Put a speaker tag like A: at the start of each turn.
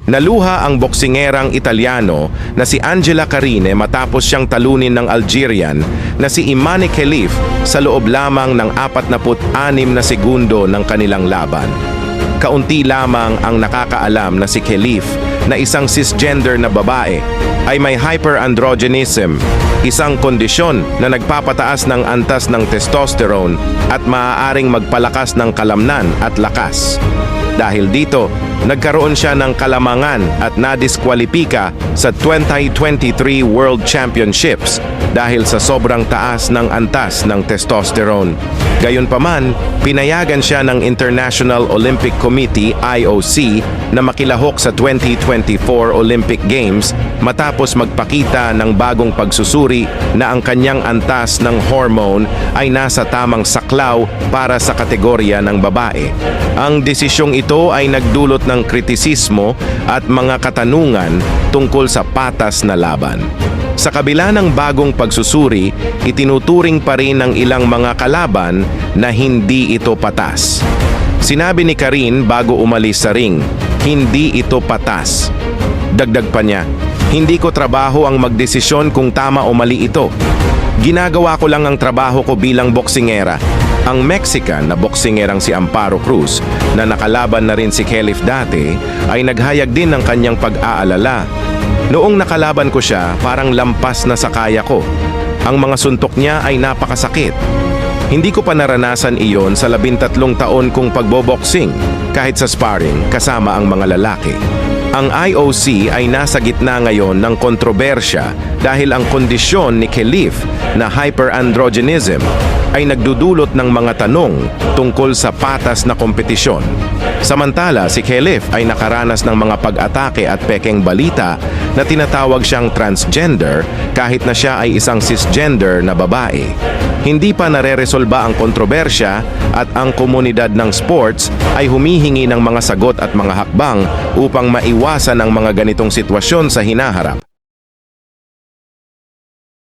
A: Naluha ang boksingerang Italyano na si Angela Carine matapos siyang talunin ng Algerian na si Imane Khelif sa loob lamang ng 46 na segundo ng kanilang laban. Kaunti lamang ang nakakaalam na si Khelif na isang cisgender na babae ay may hyperandrogenism, isang kondisyon na nagpapataas ng antas ng testosterone at maaaring magpalakas ng kalamnan at lakas. Dahil dito, nagkaroon siya ng kalamangan at nadiskwalipika sa 2023 World Championships dahil sa sobrang taas ng antas ng testosterone. Gayunpaman, pinayagan siya ng International Olympic Committee (IOC) na makilahok sa 2024 Olympic Games matapos magpakita ng bagong pagsusuri na ang kanyang antas ng hormone ay nasa tamang saklaw para sa kategorya ng babae. Ang desisyong ito ay nagdulot ng kritisismo at mga katanungan tungkol sa patas na laban. Sa kabila ng bagong pagsusuri, itinuturing pa rin ng ilang mga kalaban na hindi ito patas. Sinabi ni Carine bago umalis sa ring, hindi ito patas. Dagdag pa niya, hindi ko trabaho ang magdesisyon kung tama o mali ito. Ginagawa ko lang ang trabaho ko bilang boksingera. Ang Mexican na boksingerang si Amparo Cruz, na nakalaban na rin si Khelif dati, ay naghayag din ng kanyang pag-aalala. Noong nakalaban ko siya, parang lampas na sa kaya ko. Ang mga suntok niya ay napakasakit. Hindi ko pa naranasan iyon sa 13 taon kong pagboboksing, kahit sa sparring kasama ang mga lalaki. Ang IOC ay nasa gitna ngayon ng kontrobersya dahil ang kondisyon ni Khelif na hyperandrogenism ay nagdudulot ng mga tanong tungkol sa patas na kompetisyon. Samantala, si Khelif ay nakaranas ng mga pag-atake at pekeng balita na tinatawag siyang transgender kahit na siya ay isang cisgender na babae. Hindi pa nareresolba ang kontrobersya at ang komunidad ng sports ay humihingi ng mga sagot at mga hakbang upang maiwasan ang mga ganitong sitwasyon sa hinaharap.